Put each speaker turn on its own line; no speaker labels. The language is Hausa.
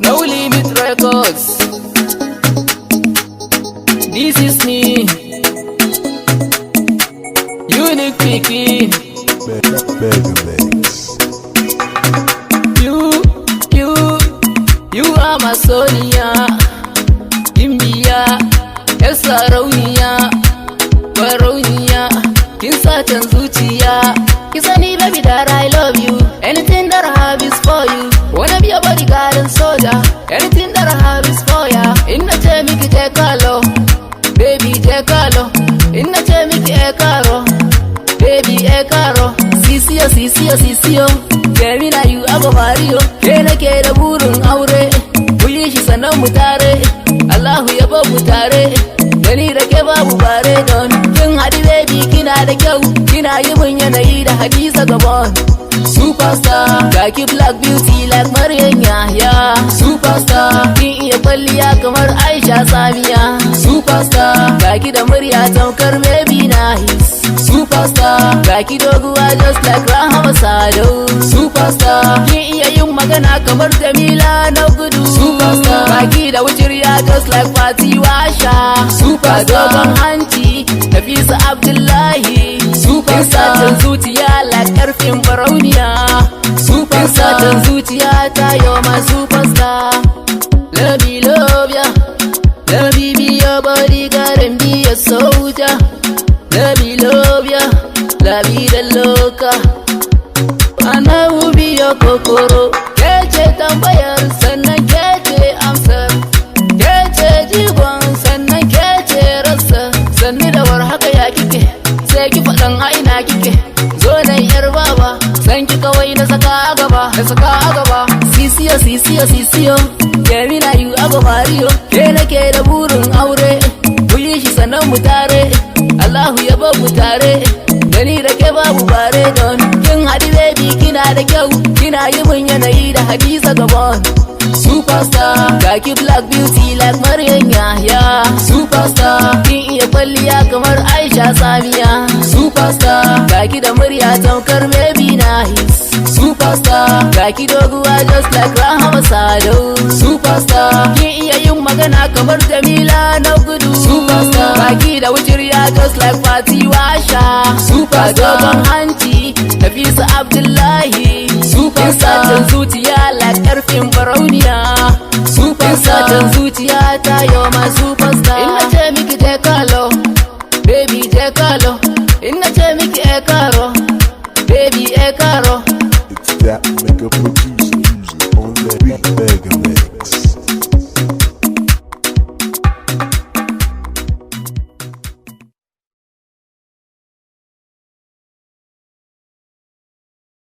No Limit Records. This is me, Unique Pikin. You are my Sonia, Gimbiya, yar sarauniya, barauniya, kin satan zuciya. Ki sani baby that I love you, anything that I have is for you. Wanna be a bodyguard and soldier, anything that I have is for ya. Inna ce miki je kalo, baby je kalo. Inna ce miki e karo, baby e karo. Sisiyo, Gemina you aba Mario. Ke nake da burin aure, mu yi shi sannan mu tare. Allahu ya ba mu tare, gani da ke babu bare don. Kin haɗi baby kina da kyau, kina yi mun yanayi da Hadiza Gabon. Superstar, kaki black beauty like Maryam Yahya. Superstar, kin iya kwalliya kamar Aisha Samiya. Superstar, kaki da murya tamkar baby nice. Superstar, kaki doguwa just like Rahama Sadau. Superstar, kin iya yin magana kamar Jamila na gudu. Superstar, kaki da wuciriya just like Fati Washa. Superstar, dogon hanci Nafisa Abdullahi. Superstar, satan zuciya like karfin barauniya. Superstar, satan zuciya ta you're my superstar. Love me, love ya. Let me be your bodyguard and be a soldier. Let me love ya, la vida loca. And I will be your kokoro. Kece tambayar sannan kece amsar. Kece jigon sannan kece rasa. Sanni da war haka ya kike, sai ki faɗan a ina kike. Zo nan yar baba, san ki kawai na saka a gaba. Sisiyo, Gemina you aba Mario. Ke nake da burin aure, mu yi shi sannan mu tare. Allahu ya ba mu tare, gani da ke babu bare don. Kin haɗi baby kina da kyau, kina yi mun yanayi da Hadiza Gabon. Superstar, kaki black beauty like Maryam Yahya. Superstar, kin iya kwalliya kamar Aisha Samiya. Superstar, kaki da murya tamkar baby nice. Superstar, kaki doguwa just like Rahama Sadau. Superstar, kin iya yin magana kamar Jamila na gudu. Superstar, kaki da wuciriya just like Fati Washa. Superstar, dogon hanci Nafisa Abdullahi. Superstar, satan zuciya like karfin barauniya. Superstar, satan zuciya ta you're my superstar. Inna ce miki je kalo, baby je kalo. Inna ce miki e karo, baby e karo.
It's that mega producer on that beat.